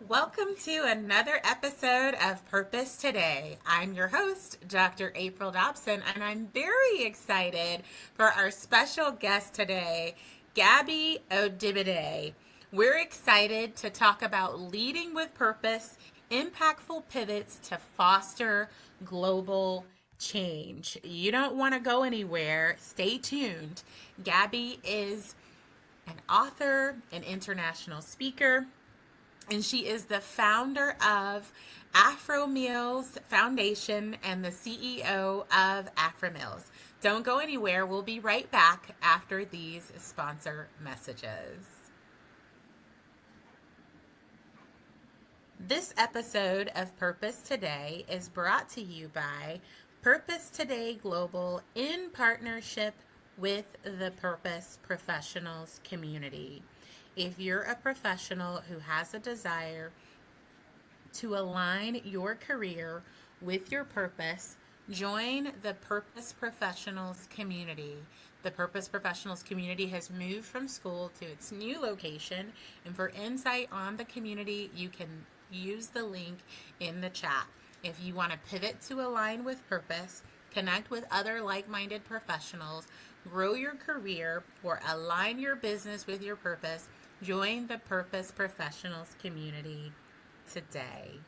Welcome to another episode of Purpose Today. I'm your host, Dr. April Dobson, and I'm very excited for our special guest today, Gabi Odebode. We're excited to talk about leading with purpose, impactful pivots to foster global change. You don't want to go anywhere. Stay tuned. Gabi is an author, an international speaker, and she is the founder of AfroMeals Foundation and the CEO of AfroMeals. Don't go anywhere. We'll be right back after these sponsor messages. This episode of Purpose Today is brought to you by Purpose Today Global in partnership with the Purpose Professionals community. If you're a professional who has a desire to align your career with your purpose, join the Purpose Professionals community. The Purpose Professionals community has moved from school to its new location, and for insight on the community, you can use the link in the chat. If you want to pivot to align with purpose, connect with other like-minded professionals, grow your career, or align your business with your purpose, join the Purpose Professionals community today.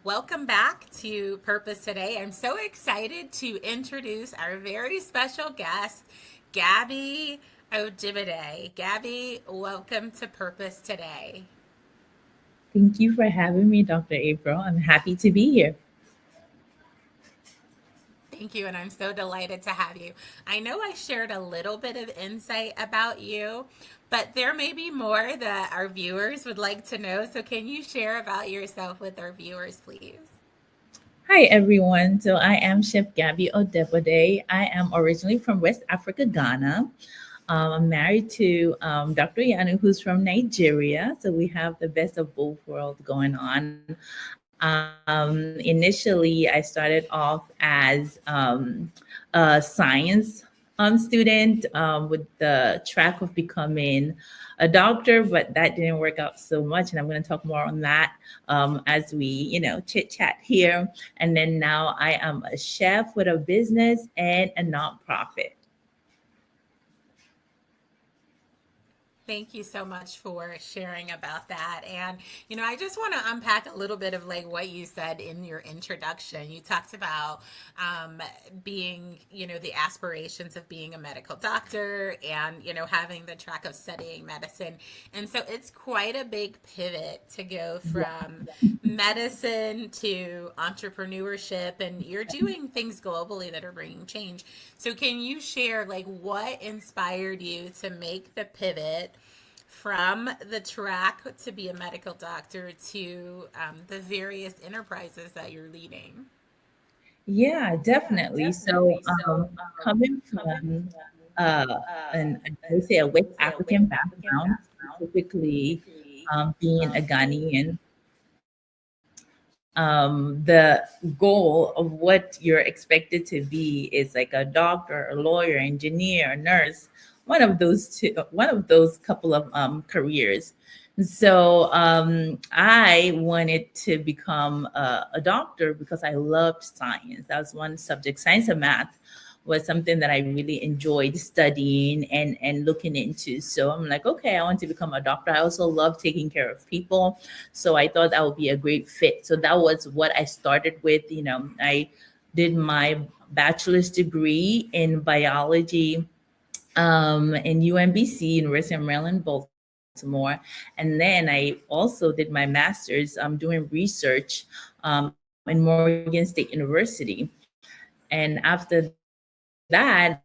Welcome back to Purpose Today. I'm so excited to introduce our very special guest, Gabi Odebode. Gabi, welcome to Purpose Today. Thank you for having me, Dr. April. I'm happy to be here. Thank you, and I'm so delighted to have you. I know I shared a little bit of insight about you, but there may be more that our viewers would like to know. So can you share about yourself with our viewers, please? Hi, everyone. So I am Chef Gabi Odebode. I am originally from West Africa, Ghana. I'm married to Dr. Yanu, who's from Nigeria. So we have the best of both worlds going on. Initially, I started off as a science student with the track of becoming a doctor, but that didn't work out so much. And I'm going to talk more on that as we, chit chat here. And then now I am a chef with a business and a nonprofit. Thank you so much for sharing about that. And, I just want to unpack a little bit of like what you said in your introduction. You talked about being, the aspirations of being a medical doctor and, having the track of studying medicine. And so it's quite a big pivot to go from medicine to entrepreneurship, and you're doing things globally that are bringing change. So can you share like what inspired you to make the pivot from the track to be a medical doctor to the various enterprises that you're leading? Yeah, definitely. So coming from uh, I would say a West African background, specifically being a Ghanaian, the goal of what you're expected to be is like a doctor, a lawyer, engineer, a nurse, one of those couple of careers. So I wanted to become a doctor because I loved science. That was one subject. Science and math was something that I really enjoyed studying and looking into. So I'm like, okay, I want to become a doctor. I also love taking care of people. So I thought that would be a great fit. So that was what I started with. I did my bachelor's degree in biology in UMBC, University of Maryland, Baltimore. And then I also did my master's doing research in Morgan State University. And after that,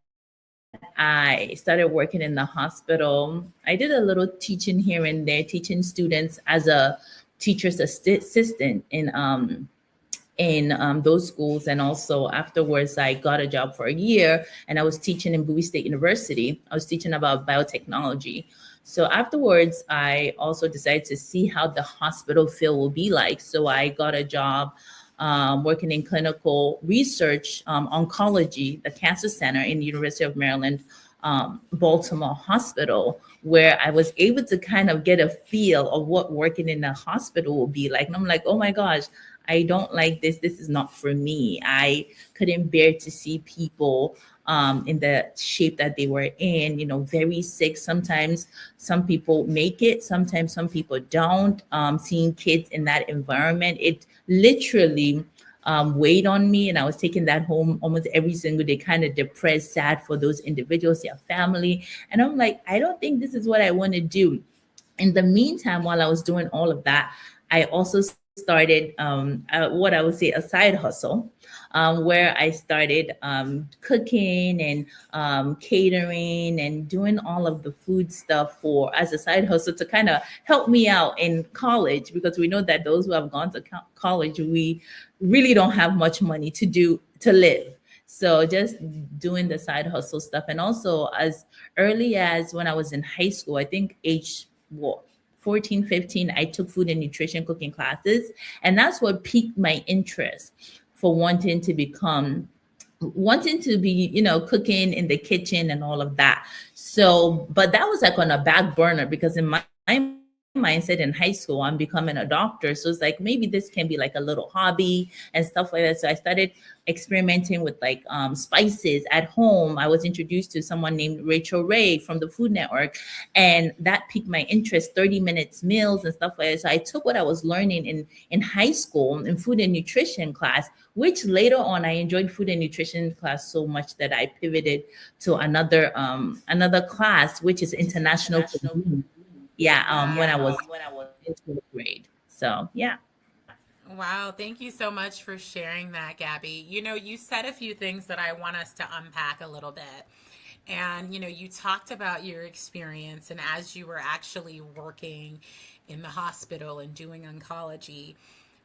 I started working in the hospital. I did a little teaching here and there, teaching students as a teacher's assistant in those schools. And also afterwards, I got a job for a year and I was teaching in Bowie State University. I was teaching about biotechnology. So afterwards, I also decided to see how the hospital field will be like. So I got a job working in clinical research, oncology, the cancer center in the University of Maryland Baltimore hospital, where I was able to kind of get a feel of what working in a hospital will be like. And I'm like, oh my gosh, I don't like this. This is not for me. I couldn't bear to see people in the shape that they were in, very sick. Sometimes some people make it, sometimes some people don't. Seeing kids in that environment, it literally weighed on me. And I was taking that home almost every single day, kind of depressed, sad for those individuals, their family. And I'm like, I don't think this is what I want to do. In the meantime, while I was doing all of that, I also started what I would say a side hustle, where I started cooking and catering and doing all of the food stuff for as a side hustle to kind of help me out in college, because we know that those who have gone to college, we really don't have much money to live. So just doing the side hustle stuff. And also as early as when I was in high school, I think age what 14, 15, I took food and nutrition cooking classes. And that's what piqued my interest for wanting to be, cooking in the kitchen and all of that. So, but that was like on a back burner, because in my mindset in high school, I'm becoming a doctor. So it's like, maybe this can be like a little hobby and stuff like that. So I started experimenting with like spices at home. I was introduced to someone named Rachel Ray from the Food Network, and that piqued my interest. 30 minutes meals and stuff like that. So I took what I was learning in high school in food and nutrition class, which later on I enjoyed food and nutrition class so much that I pivoted to another class, which is international cuisine. Yeah, when I was in 12th grade. So yeah. Wow, thank you so much for sharing that, Gabby. You said a few things that I want us to unpack a little bit. And, you talked about your experience and as you were actually working in the hospital and doing oncology,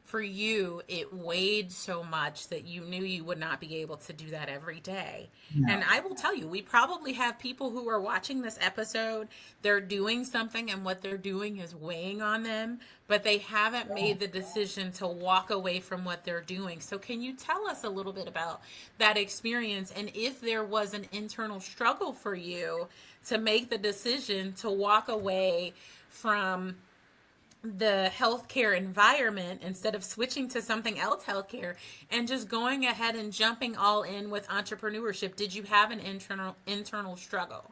for you, it weighed so much that you knew you would not be able to do that every day. And No. I will tell you, we probably have people who are watching this episode. They're doing something, and what they're doing is weighing on them, but they haven't made the decision to walk away from what they're doing. So, can you tell us a little bit about that experience and if there was an internal struggle for you to make the decision to walk away from the healthcare environment instead of switching to something else healthcare and just going ahead and jumping all in with entrepreneurship? Did you have an internal struggle?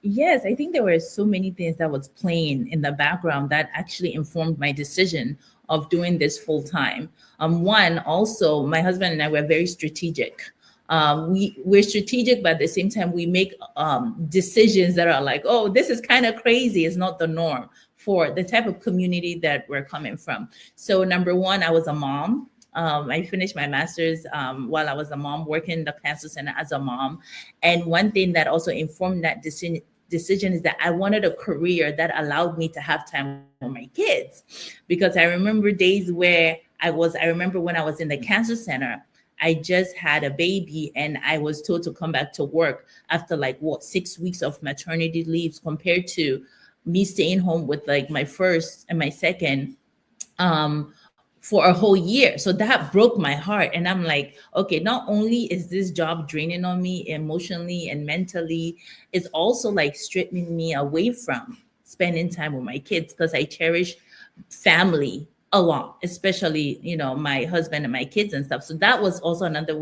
Yes, I think there were so many things that was playing in the background that actually informed my decision of doing this full time. One, also, my husband and I were very strategic. We're strategic, but at the same time, we make decisions that are like, oh, this is kind of crazy. It's not the norm for the type of community that we're coming from. So, number one, I was a mom. I finished my master's while I was a mom, working in the cancer center as a mom. And one thing that also informed that decision is that I wanted a career that allowed me to have time with my kids. Because I remember days where I remember when I was in the cancer center, I just had a baby and I was told to come back to work after like 6 weeks of maternity leaves, compared to me staying home with like my first and my second um for a whole year. So that broke my heart. And I'm like, okay, not only is this job draining on me emotionally and mentally, it's also like stripping me away from spending time with my kids, because I cherish family a lot, especially, my husband and my kids and stuff. So that was also another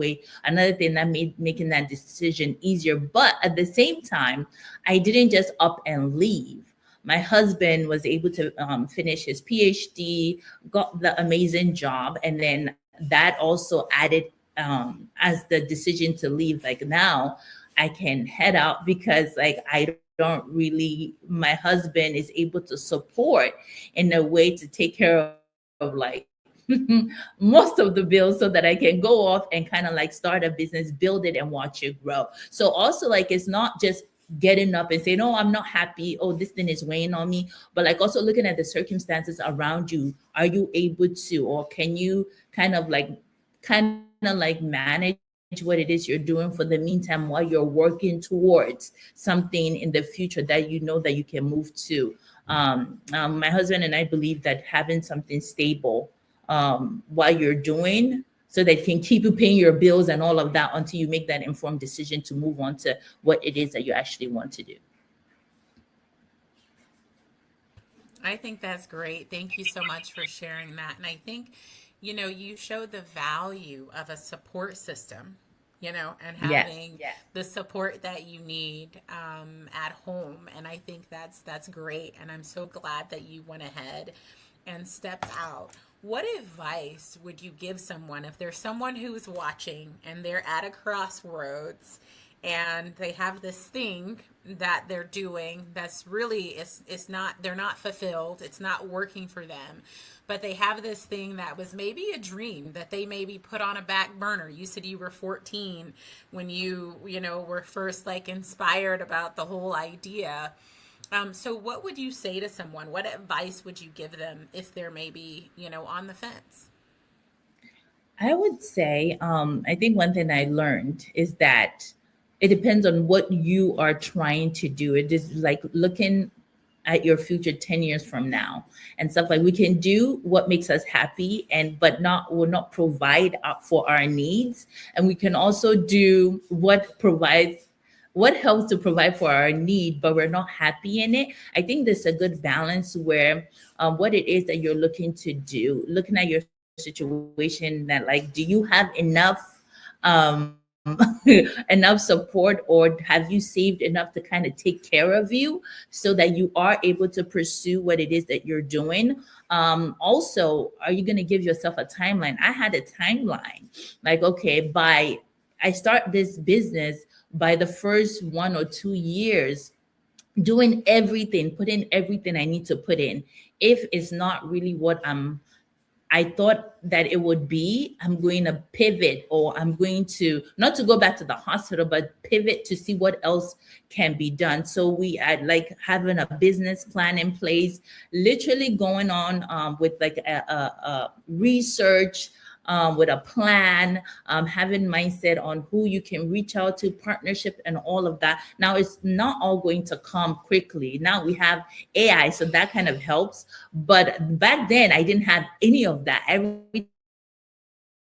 thing that made making that decision easier. But at the same time, I didn't just up and leave. My husband was able to finish his PhD, got the amazing job, and then that also added as the decision to leave. Like now, I can head out because like I don't really. My husband is able to support in a way to take care of like most of the bills, so that I can go off and kind of like start a business, build it, and watch it grow. So also like it's not just getting up and saying, oh, I'm not happy, oh, this thing is weighing on me, but like also looking at the circumstances around you. Are you able to, or can you kind of like manage what it is you're doing for the meantime while you're working towards something in the future that that you can move to? My husband and I believe that having something stable while you're doing so that it can keep you paying your bills and all of that until you make that informed decision to move on to what it is that you actually want to do. I think that's great. Thank you so much for sharing that. And I think, you show the value of a support system, and Yes. having the support that you need at home. And I think that's great. And I'm so glad that you went ahead and stepped out. What advice would you give someone if there's someone who's watching and they're at a crossroads and they have this thing that they're doing that's really it's not, they're not fulfilled, it's not working for them, but they have this thing that was maybe a dream that they maybe put on a back burner. You said you were 14 when you were first like inspired about the whole idea. So what would you say to someone? What advice would you give them if they're maybe, on the fence? I would say, I think one thing I learned is that it depends on what you are trying to do. It is like looking at your future 10 years from now and stuff. Like, we can do what makes us happy and but not will not provide for our needs, and we can also do what helps to provide for our need, but we're not happy in it. I think there's a good balance where what it is that you're looking to do, looking at your situation, that like, do you have um enough support, or have you saved enough to kind of take care of you so that you are able to pursue what it is that you're doing. Also, are you going to give yourself a timeline? I had a timeline, like, okay, by I start this business, by the first 1 or 2 years, doing everything, put in everything I need to put in. If it's not really what I thought that it would be, I'm going to pivot, or I'm going to not to go back to the hospital, but pivot to see what else can be done. So we had like having a business plan in place, literally going on with like a research, with a plan, having mindset on who you can reach out to, partnership, and all of that. Now, it's not all going to come quickly. Now we have AI, so that kind of helps. But back then, I didn't have any of that. Everything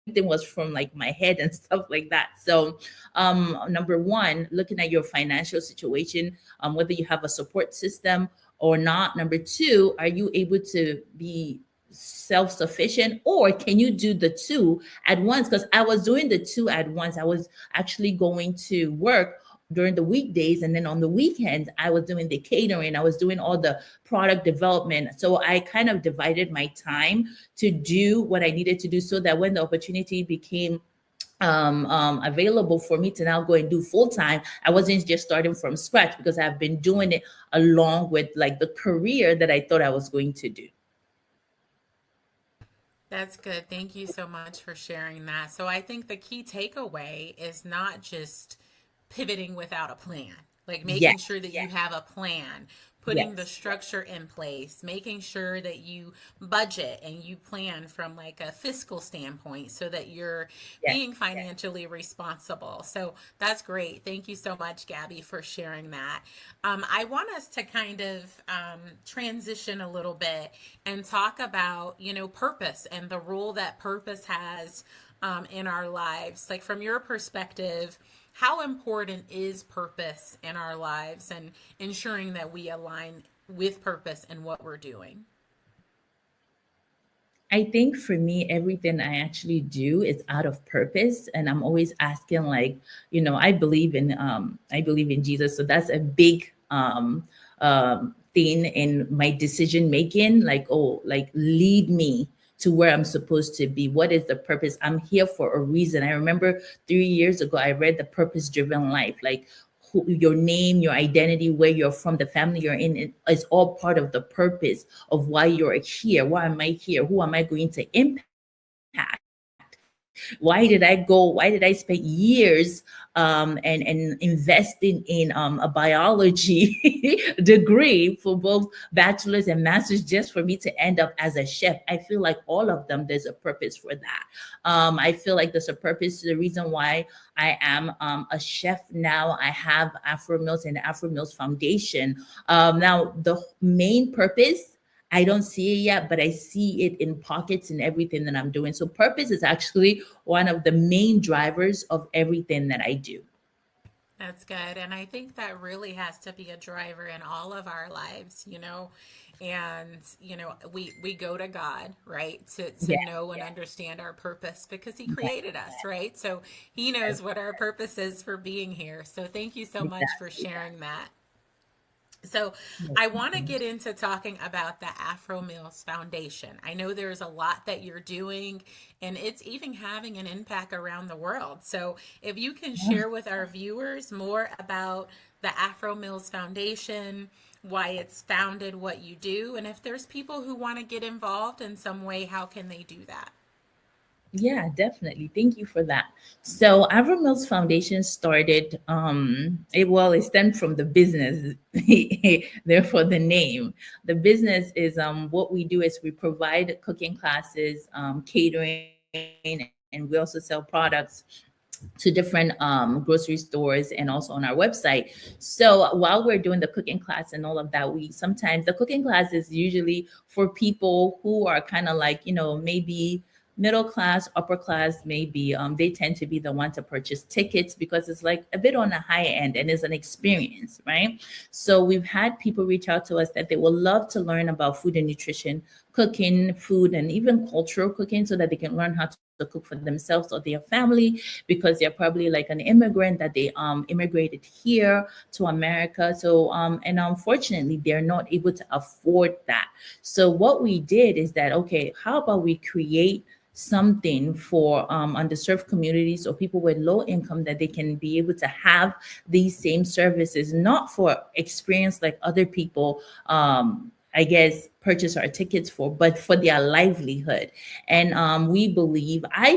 was from like my head and stuff like that. So, number one, looking at your financial situation, whether you have a support system or not. Number two, are you able to be self-sufficient, or can you do the two at once? Because I was doing the two at once. I was actually going to work during the weekdays, and then on the weekends I was doing the catering, I was doing all the product development. So I kind of divided my time to do what I needed to do, so that when the opportunity became available for me to now go and do full time, I wasn't just starting from scratch, because I've been doing it along with like the career that I thought I was going to do. That's good. Thank you so much for sharing that. So I think the key takeaway is not just pivoting without a plan, like making Yes, sure that you have a plan, putting the yes, structure in place, making sure that you budget and you plan from like a fiscal standpoint so that you're yes. being financially responsible. So that's great. Thank you so much, Gabby, for sharing that. I want us to kind of transition a little bit and talk about, purpose and the role that purpose has in our lives. Like, from your perspective, how important is purpose in our lives and ensuring that we align with purpose in what we're doing? I think for me, everything I actually do is out of purpose, and I'm always asking, like, I believe in Jesus, so that's a big thing in my decision making. Like, oh, like, lead me to where I'm supposed to be. What is the purpose? I'm here for a reason. I remember 3 years ago, I read The Purpose Driven Life. Like, your name, your identity, where you're from, the family you're in, it is all part of the purpose of why you're here. Why am I here? Who am I going to impact? Why did I go? Why did I spend years and investing in a biology degree for both bachelor's and master's, just for me to end up as a chef? I feel like all of them, there's a purpose for that. I feel like there's a purpose to the reason why I am a chef now. I have AfroMeals and the AfroMeals Foundation. Now, the main purpose, I don't see it yet, but I see it in pockets in everything that I'm doing. So purpose is actually one of the main drivers of everything that I do. That's good. And I think that really has to be a driver in all of our lives, you know. And, you know, we go to God, right? To Yeah, know and understand our purpose because he yeah, created us, right? So he knows what our purpose is for being here. So thank you so much for exactly. sharing that. So, Yes, I want to mhm. get into talking about the AfroMeals Foundation. I know there's a lot that you're doing, and it's even having an impact around the world. So, if you can Yeah. share with our viewers more about the AfroMeals Foundation, why it's founded, what you do, and if there's people who want to get involved in some way, how can they do that? Yeah, definitely. Thank you for that. So AfroMills Foundation started, it stemmed from the business, therefore the name. The business is what we do is we provide cooking classes, catering, and we also sell products to different grocery stores and also on our website. So while we're doing the cooking class and all of that, we sometimes the cooking class is usually for people who are kind of like, maybe middle class, upper class, maybe they tend to be the one to purchase tickets because it's like a bit on the high end and it's an experience, right? So we've had people reach out to us that they would love to learn about food and nutrition, cooking, food, and even cultural cooking so that they can learn how to cook for themselves or their family because they're probably like an immigrant that they immigrated here to America. So and unfortunately they're not able to afford that. So what we did is that, okay, how about we create something for underserved communities or people with low income that they can be able to have these same services, not for experience like other people, I guess, purchase our tickets for, but for their livelihood. And I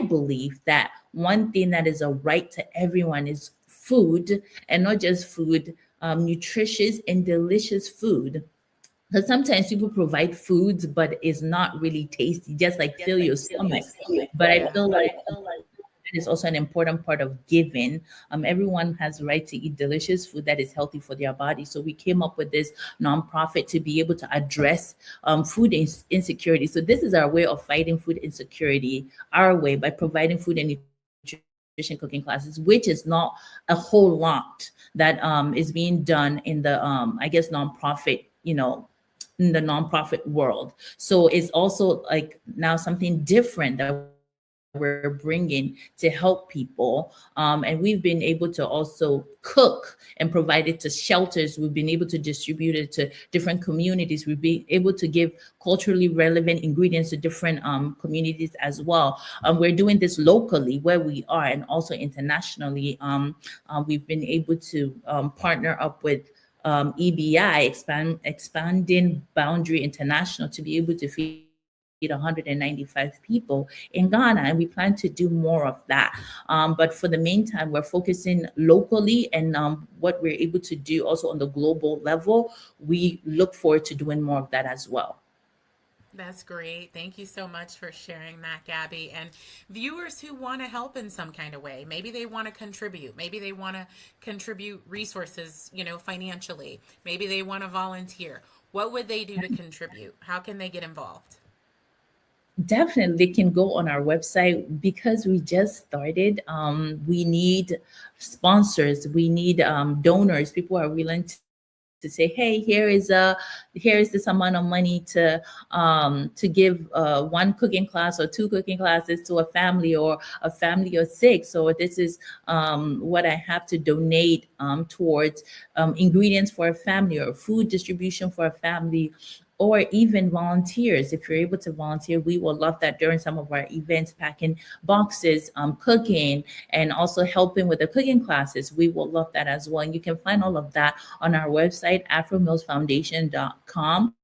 believe that one thing that is a right to everyone is food, and not just food, nutritious and delicious food. Because sometimes people provide foods, but it's not really tasty, just like fill your stomach. But I Yeah. feel like that is also an important part of giving. Everyone has the right to eat delicious food that is healthy for their body. So we came up with this nonprofit to be able to address insecurity. So this is our way of fighting food insecurity, our way, by providing food and nutrition cooking classes, which is not a whole lot that is being done in the I guess nonprofit, in the nonprofit world. So it's also like now something different that we're bringing to help people. And we've been able to also cook and provide it to shelters. We've been able to distribute it to different communities. We've been able to give culturally relevant ingredients to different communities as well. We're doing this locally where we are and also internationally. We've been able to partner up with EBI, Expanding Boundary International, to be able to feed 195 people in Ghana, and we plan to do more of that. But for the meantime, we're focusing locally, and what we're able to do also on the global level, we look forward to doing more of that as well. That's great. Thank you so much for sharing that, Gabby. And viewers who want to help in some kind of way, maybe they want to contribute, maybe they want to contribute resources, you know, financially, maybe they want to volunteer. What would they do to contribute? How can they get involved? Definitely, they can go on our website because we just started. We need sponsors, we need donors, people who are willing to say, hey, here is this amount of money to give one cooking class or two cooking classes to a family, or a family of six. So this is what I have to donate towards ingredients for a family, or food distribution for a family, or even volunteers. If you're able to volunteer, we will love that during some of our events, packing boxes, cooking, and also helping with the cooking classes. We will love that as well. And you can find all of that on our website, afromillsfoundation.com,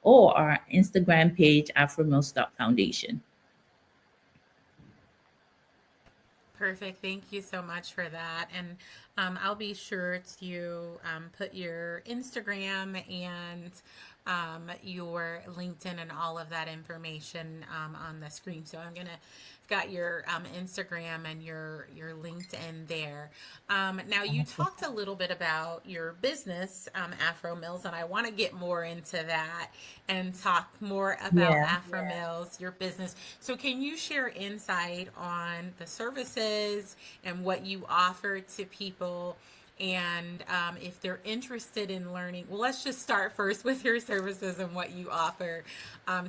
or our Instagram page, afromills.foundation. Perfect. Thank you so much for that. And I'll be sure to put your Instagram and your LinkedIn and all of that information on the screen. So I'm gonna got your Instagram and your LinkedIn there. Now you talked a little bit about your business, AfroMeals, and I want to get more into that and talk more about Yeah. AfroMeals, your business. So can you share insight on the services and what you offer to people? And if they're interested in learning, well, let's just start first with your services and what you offer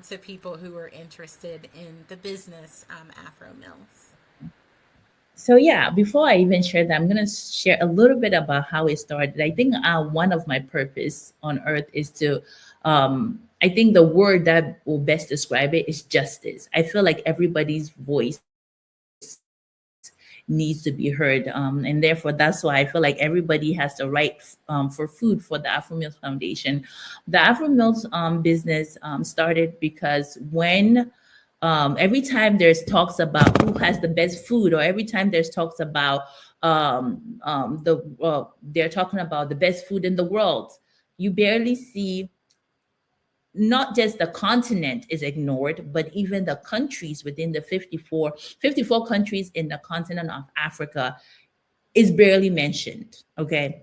to people who are interested in the business Afro Mills. So yeah, before I even share that, I'm gonna share a little bit about how it started. I think one of my purpose on earth is to, I think the word that will best describe it is justice. I feel like everybody's voice needs to be heard, and therefore that's why I feel like everybody has the right for food for the AfroMeals Foundation. The AfroMeals business started because every time there's talks about who has the best food, or every time there's talks about they're talking about the best food in the world, you barely see, not just the continent is ignored, but even the countries within the 54 countries in the continent of Africa is barely mentioned. Okay.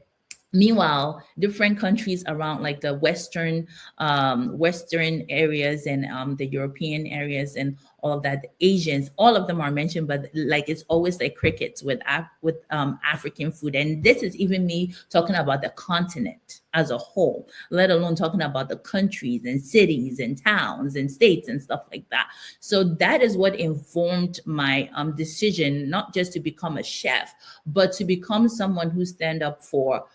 Meanwhile, different countries around, like the western areas, and the European areas, and all of that, the Asians, all of them are mentioned, but like it's always like crickets with African food. And this is even me talking about the continent as a whole, let alone talking about the countries and cities and towns and states and stuff like that. So that is what informed my decision, not just to become a chef, but to become someone who stand up for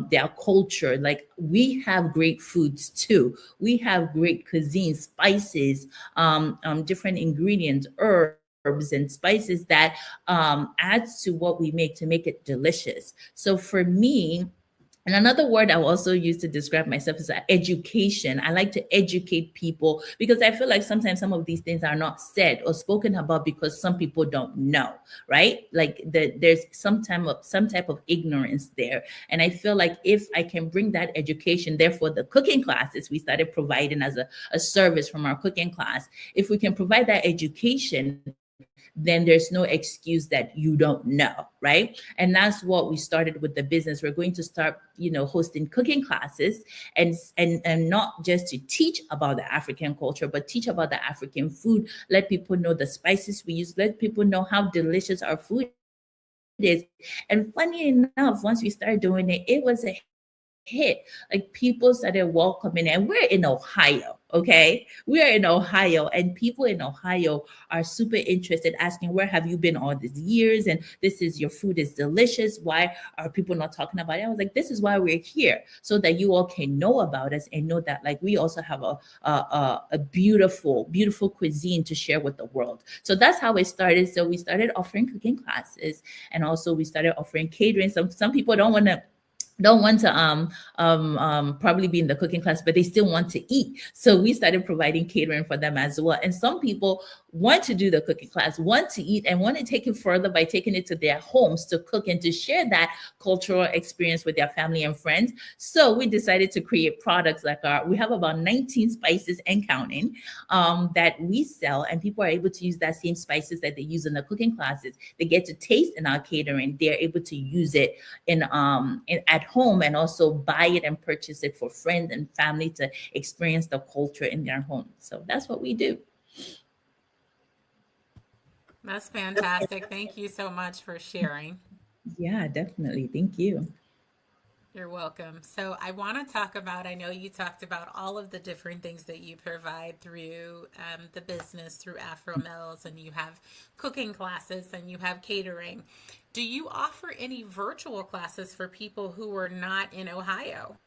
their culture. Like, we have great foods too. We have great cuisine, spices, different ingredients, herbs and spices that adds to what we make to make it delicious. So for me, and another word I will also use to describe myself is education. I like to educate people because I feel like sometimes some of these things are not said or spoken about because some people don't know, right? Like there's some type of ignorance there. And I feel like if I can bring that education, therefore the cooking classes we started providing as a service from our cooking class, if we can provide that education, then there's no excuse that you don't know, right? And that's what we started with the business. We're going to start, hosting cooking classes, and not just to teach about the African culture, but teach about the African food, let people know the spices we use, let people know how delicious our food is. And funny enough, once we started doing it, it was a hit. Like, people started welcoming, and we're in Ohio, okay? We are in Ohio, and people in Ohio are super interested, asking, where have you been all these years? And this is your food is delicious. Why are people not talking about it? I was like, this is why we're here, so that you all can know about us and know that, like, we also have a beautiful cuisine to share with the world. So that's how it started. So we started offering cooking classes, and also we started offering catering. Some people don't want to probably be in the cooking class, but they still want to eat, so we started providing catering for them as well. And some people want to do the cooking class, want to eat, and want to take it further by taking it to their homes to cook and to share that cultural experience with their family and friends. So we decided to create products like we have about 19 spices and counting, that we sell, and people are able to use that same spices that they use in the cooking classes. They get to taste in our catering. They're able to use it at home, and also buy it and purchase it for friends and family to experience the culture in their home. So that's what we do. That's fantastic. Thank you so much for sharing. Yeah, definitely. Thank you. You're welcome. So, I want to talk about, I know you talked about all of the different things that you provide through the business, through Afro Mills, and you have cooking classes and you have catering. Do you offer any virtual classes for people who are not in Ohio?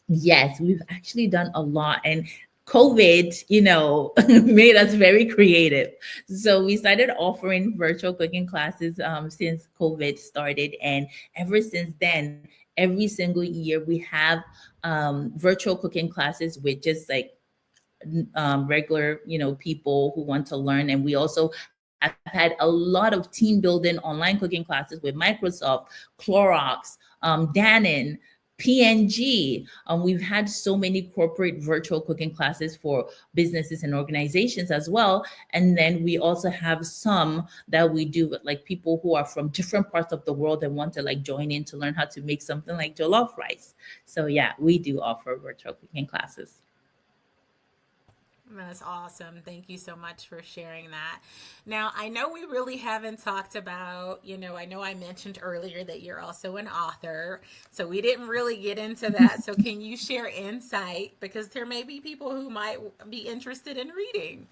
Yes, we've actually done a lot. And COVID, made us very creative. So we started offering virtual cooking classes since COVID started. And ever since then, every single year we have virtual cooking classes with just like regular people who want to learn. And we also have had a lot of team building online cooking classes with Microsoft, Clorox, Dannon, PNG. We've had so many corporate virtual cooking classes for businesses and organizations as well. And then we also have some that we do with like people who are from different parts of the world and want to like join in to learn how to make something like jollof rice. So yeah, we do offer virtual cooking classes. That's awesome. Thank you so much for sharing that. Now, I know we really haven't talked about, I know I mentioned earlier that you're also an author. So we didn't really get into that. So can you share insight? Because there may be people who might be interested in reading.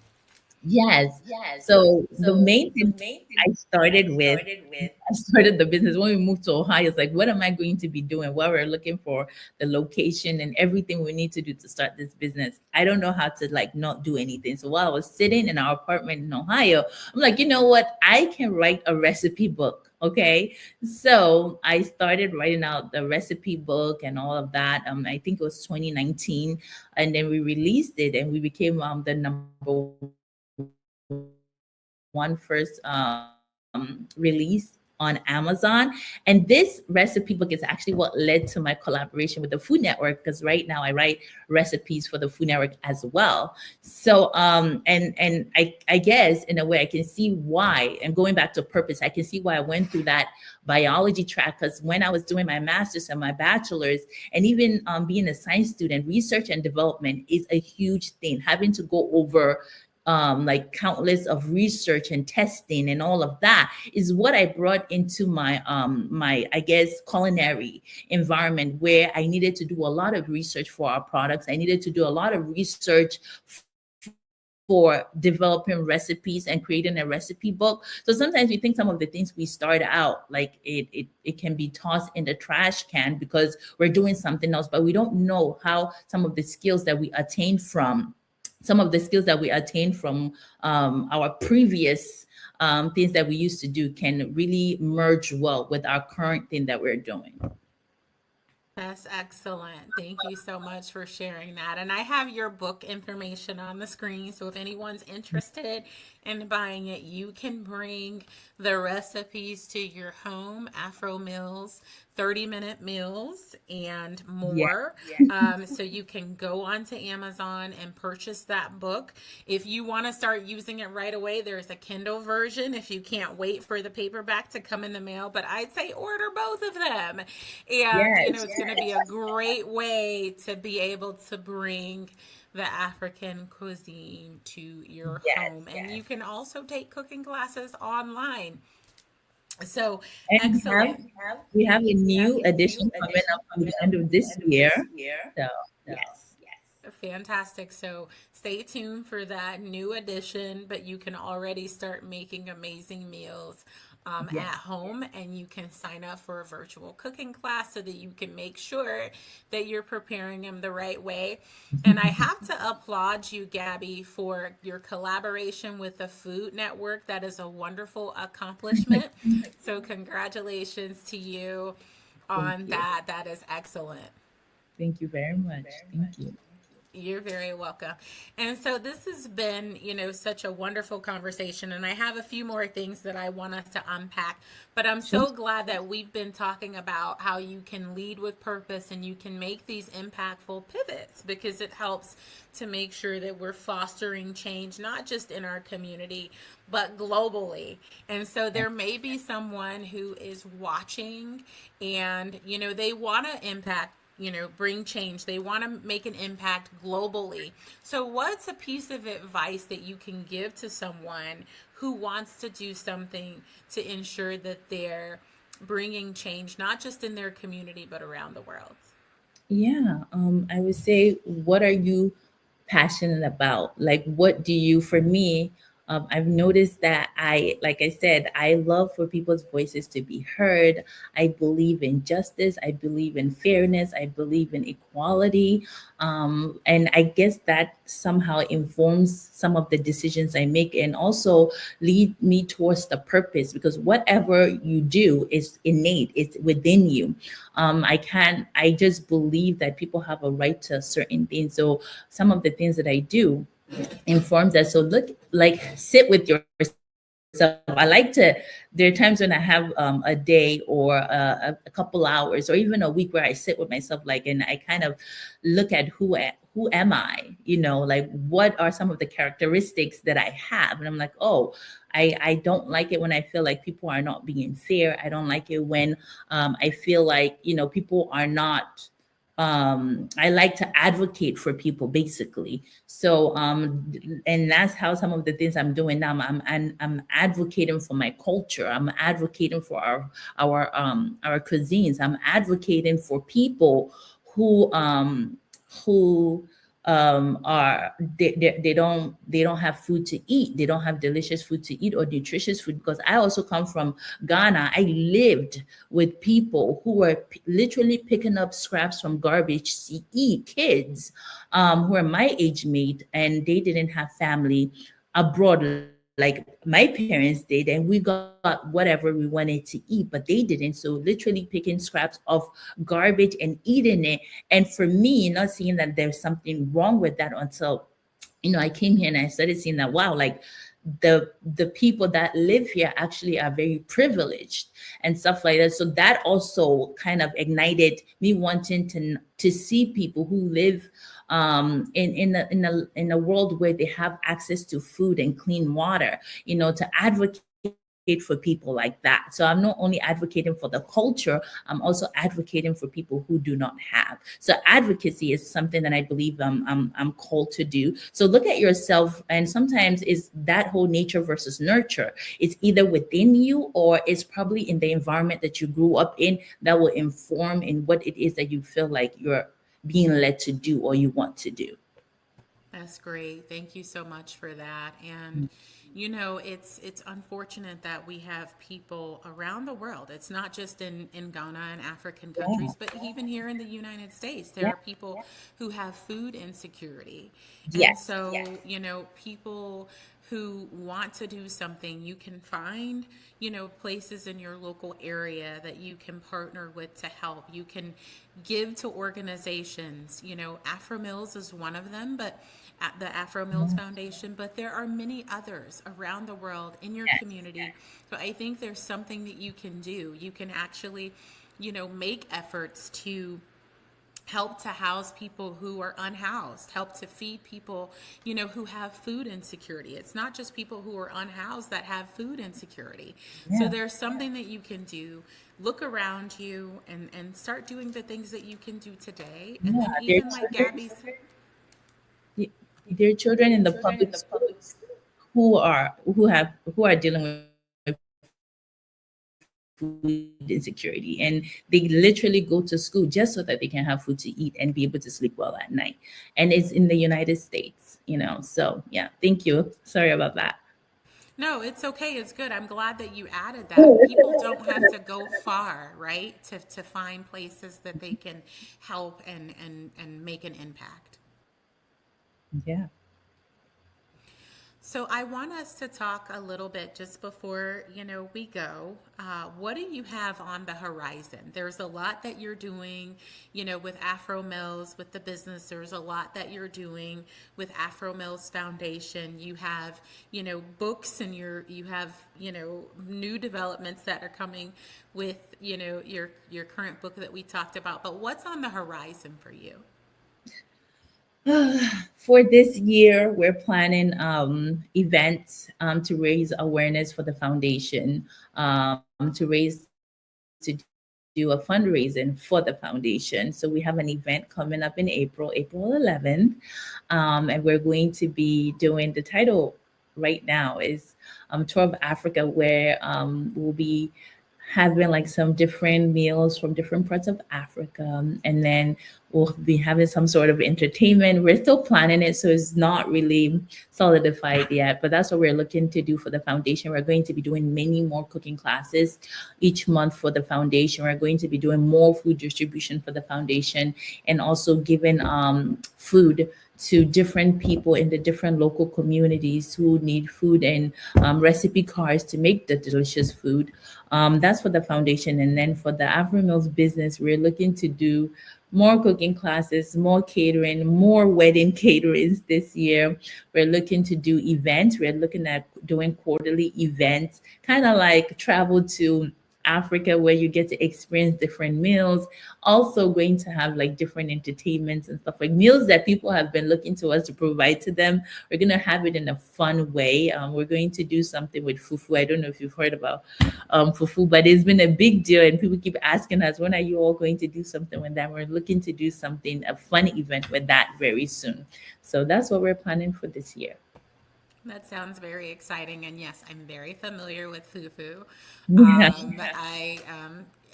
Yes. So the main thing I started with, I started the business when we moved to Ohio. It's like, what am I going to be doing? Well, we're looking for the location and everything we need to do to start this business. I don't know how to like not do anything. So while I was sitting in our apartment in Ohio, I'm like, you know what? I can write a recipe book. Okay. So I started writing out the recipe book and all of that. I think it was 2019. And then we released it and we became the number one first release on Amazon. And this recipe book is actually what led to my collaboration with the Food Network, because right now I write recipes for the Food Network as well. So and I guess in a way I can see why, and going back to purpose, I can see why I went through that biology track, because when I was doing my master's and my bachelor's, and even being a science student, research and development is a huge thing. Having to go over like countless of research and testing and all of that is what I brought into my I guess culinary environment, where I needed to do a lot of research for our products. I needed to do a lot of research for developing recipes and creating a recipe book. So sometimes we think some of the things we start out like it can be tossed in the trash can because we're doing something else, but we don't know how some of the skills that we attained from our previous things that we used to do can really merge well with our current thing that we're doing. That's excellent. Thank you so much for sharing that. And I have your book information on the screen. So if anyone's interested in buying it, you can bring the recipes to your home, AfroMeals, 30-minute meals and Yeah. more. So you can go onto Amazon and purchase that book. If you want to start using it right away, there's a Kindle version if you can't wait for the paperback to come in the mail. But I'd say order both of them. And, Yes. it's going to be a great way to be able to bring the African cuisine to your Yes. home. And you can also take cooking classes online. So And excellent. we have a new edition coming up at the end of this year. So yes. Fantastic. So stay tuned for that new edition, but you can already start making amazing meals at Yes. home, and you can sign up for a virtual cooking class so that you can make sure that you're preparing them the right way. And I have to applaud you, Gabby, for your collaboration with the Food Network. That is a wonderful accomplishment. So congratulations to you Thank on you. that. That is excellent. Thank you very much. Thank you. You're very welcome. And so this has been, such a wonderful conversation. And I have a few more things that I want us to unpack. But I'm Sure. so glad that we've been talking about how you can lead with purpose and you can make these impactful pivots, because it helps to make sure that we're fostering change, not just in our community, but globally. And so there may be someone who is watching and, they want to impact, bring change. They want to make an impact globally. So, what's a piece of advice that you can give to someone who wants to do something to ensure that they're bringing change, not just in their community, but around the world? Yeah, I would say, what are you passionate about? Like, what do you, for me, I've noticed that like I said, I love for people's voices to be heard. I believe in justice. I believe in fairness. I believe in equality. And I guess that somehow informs some of the decisions I make and also lead me towards the purpose, because whatever you do is innate, it's within you. I just believe that people have a right to certain things. So some of the things that I do informs us. So look, like sit with yourself I like to, there are times when I have a day or a couple hours or even a week where I sit with myself, like, and I kind of look at who am I, like what are some of the characteristics that I have? And I'm like, oh, I don't like it when I feel like people are not being fair. I don't like it when I feel like, people are not, I like to advocate for people basically. So and that's how some of the things I'm doing now. I'm advocating for my culture. I'm advocating for our cuisines. I'm advocating for people who who are they don't have food to eat. They don't have delicious food to eat or nutritious food, because I also come from Ghana. I lived with people who were literally picking up scraps from garbage to eat, kids who are my age mate, and they didn't have family abroad like my parents did, and we got whatever we wanted to eat, but they didn't. So literally picking scraps of garbage and eating it. And for me, not seeing that there's something wrong with that until I came here and I started seeing that, wow, like the people that live here actually are very privileged and stuff like that. So that also kind of ignited me wanting to see people who live in a world where they have access to food and clean water, to advocate for people like that. So I'm not only advocating for the culture, I'm also advocating for people who do not have. So advocacy is something that I believe I'm called to do. So look at yourself, and sometimes it's that whole nature versus nurture. It's either within you or it's probably in the environment that you grew up in that will inform in what it is that you feel like you're being led to do or you want to do. That's great. Thank you so much for that. And it's unfortunate that we have people around the world. It's not just in Ghana and African Yeah. countries, but even here in the United States, there Yeah. are people who have food insecurity. And Yes. so, people who want to do something, you can find, places in your local area that you can partner with to help. You can give to organizations. AfroMeals is one of them, but at the AfroMeals Foundation, but there are many others around the world in your Yes. community. So I think there's something that you can do. You can actually, make efforts to help to house people who are unhoused, help to feed people, who have food insecurity. It's not just people who are unhoused that have food insecurity. So Yeah. there's something that you can do. Look around you and start doing the things that you can do today. And Yeah. then There are even like children. Gabby said, There are children in the public schools who are dealing with food insecurity, and they literally go to school just so that they can have food to eat and be able to sleep well at night. And it's in the United States, So yeah, thank you. Sorry about that. no, it's okay. It's good. I'm glad that you added that. People don't have to go far, right, to find places that they can help and make an impact. Yeah. So I want us to talk a little bit just before we go. What do you have on the horizon? There's a lot that you're doing, with Afro Mills, with the business. There's a lot that you're doing with Afro Mills Foundation. You have books, and you have new developments that are coming with your current book that we talked about. But what's on the horizon for you? For this year, we're planning events to raise awareness for the foundation, to do a fundraising for the foundation. So we have an event coming up in April 11th, and we're going to be doing the title right now is Tour of Africa, where we'll be having like some different meals from different parts of Africa. And then we'll be having some sort of entertainment. We're still planning it, so it's not really solidified yet, but that's what we're looking to do for the foundation. We're going to be doing many more cooking classes each month for the foundation. We're going to be doing more food distribution for the foundation, and also giving food to different people in the different local communities who need food and recipe cards to make the delicious food. That's for the foundation. And then for the AfroMeals business, we're looking to do more cooking classes, more catering, more wedding caterings this year. We're looking to do events. We're looking at doing quarterly events, kind of like travel to Africa where you get to experience different meals. Also going to have like different entertainments and stuff like meals that people have been looking to us to provide to them. We're going to have it in a fun way. We're going to do something with fufu. I don't know if you've heard about fufu, but it's been a big deal and people keep asking us, when are you all going to do something with that? We're looking to do something, a fun event with that very soon. So that's what we're planning for this year. That sounds very exciting. And yes, I'm very familiar with fufu. Yeah. I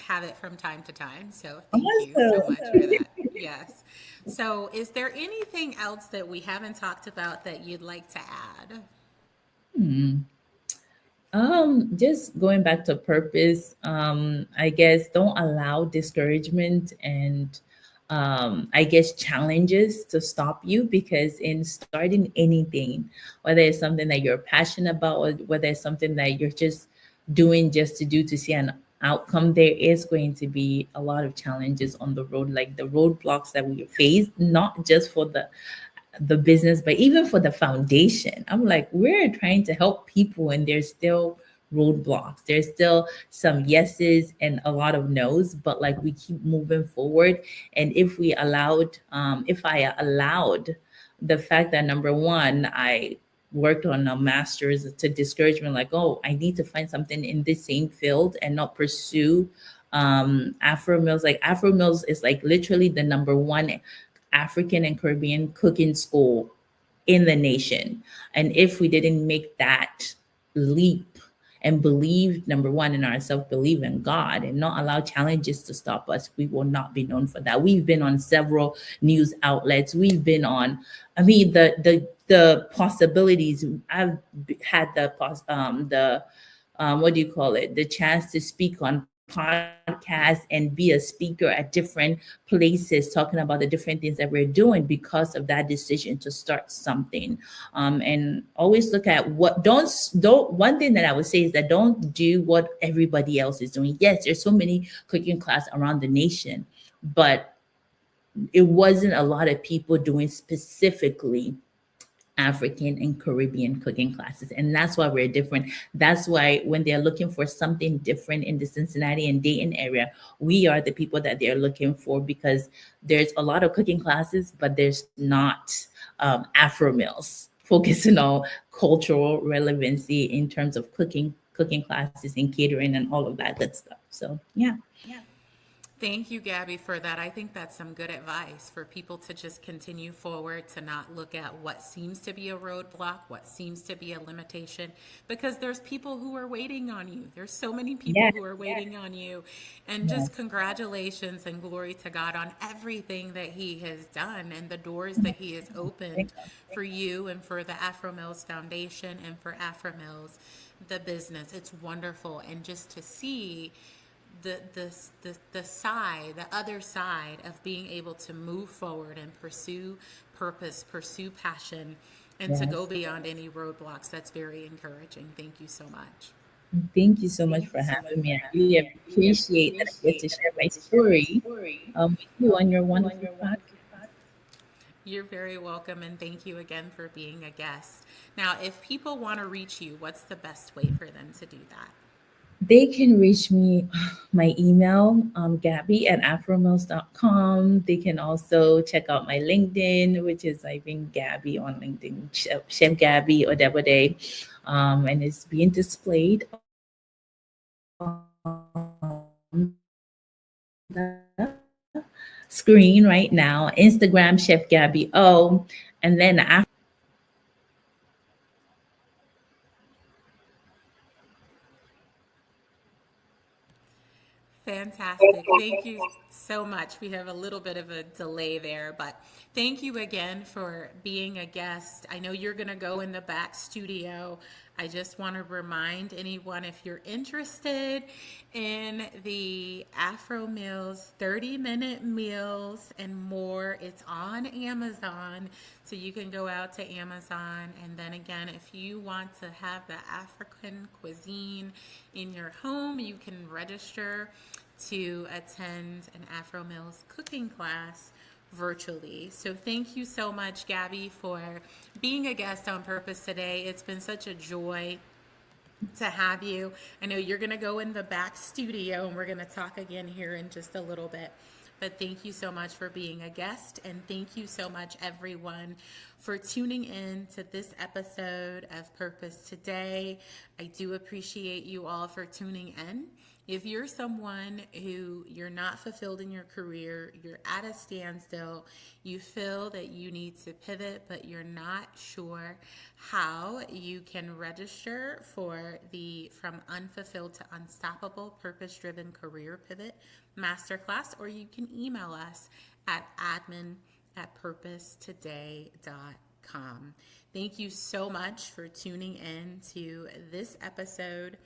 have it from time to time. So thank you so Awesome. much for that. Yes. So, is there anything else that we haven't talked about that you'd like to add? Just going back to purpose, I guess don't allow discouragement and I guess challenges to stop you, because in starting anything, whether it's something that you're passionate about or whether it's something that you're just doing just to do to see an outcome, there is going to be a lot of challenges on the road, like the roadblocks that we face, not just for the business, but even for the foundation. I'm like, we're trying to help people, and there's still roadblocks. There's still some yeses and a lot of no's, but like we keep moving forward. And if I allowed the fact that number one, I worked on a master's to discouragement, like, oh, I need to find something in this same field and not pursue Afro Mills. Like Afro Mills is like literally the number one African and Caribbean cooking school in the nation. And if we didn't make that leap and believe, number one, in ourselves, believe in God, and not allow challenges to stop us, we will not be known for that. We've been on several news outlets. We've been on, I mean, the possibilities. I've had the what do you call it? The chance to speak on podcasts and be a speaker at different places talking about the different things that we're doing because of that decision to start something. And always look at what don't one thing that I would say is that don't do what everybody else is doing. Yes, there's so many cooking classes around the nation, but it wasn't a lot of people doing specifically African and Caribbean cooking classes. And that's why we're different. That's why when they're looking for something different in the Cincinnati and Dayton area, we are the people that they're looking for, because there's a lot of cooking classes, but there's not Afro meals focusing on cultural relevancy in terms of cooking classes and catering and all of that good stuff. So yeah. Thank you, Gabby, for that. I think that's some good advice for people to just continue forward, to not look at what seems to be a roadblock, what seems to be a limitation, because there's people who are waiting on you. There's so many people Yeah. who are waiting on you. And Yeah. just congratulations and glory to God on everything that He has done and the doors that He has opened for you and for the Afro Mills Foundation and for Afro Mills, the business. It's wonderful. And just to see the other side of being able to move forward and pursue purpose, pursue passion, and to go Yes. beyond any roadblocks. That's very encouraging. Thank you so much. Thank you so much for having me. I really appreciate that I get to share my story with you on your wonderful podcast. You're very welcome, and thank you again for being a guest. Now, if people want to reach you, what's the best way for them to do that? They can reach me, my email, Gabi at afromills.com. They can also check out my LinkedIn, which is, I think, Gabi on LinkedIn, Chef Gabi Odebode. And it's being displayed on the screen right now. Instagram, Chef Gabi O. And then Fantastic. Thank you so much. We have a little bit of a delay there, but thank you again for being a guest. I know you're going to go in the back studio I just want to remind anyone, if you're interested in the AfroMeals 30-minute meals and more, it's on Amazon. So you can go out to Amazon. And then again, if you want to have the African cuisine in your home, you can register to attend an AfroMeals cooking class virtually. So thank you so much, Gabi, for being a guest on Purpose today. It's been such a joy to have you. I know you're going to go in the back studio and we're going to talk again here in just a little bit. But thank you so much for being a guest. And thank you so much, everyone, for tuning in to this episode of Purpose Today. I do appreciate you all for tuning in. If you're someone who you're not fulfilled in your career, you're at a standstill, you feel that you need to pivot, but you're not sure how, you can register for the From Unfulfilled to Unstoppable Purpose-Driven Career Pivot Masterclass, or you can email us at admin@purposetoday.com. Thank you so much for tuning in to this episode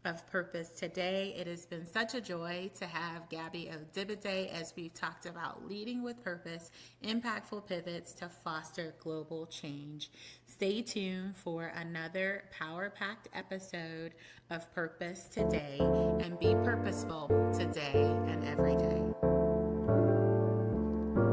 of Purpose Today. It has been such a joy to have Gabi Odebode as we've talked about leading with purpose, impactful pivots to foster global change. Stay tuned for another power-packed episode of Purpose Today, and be purposeful today and every day.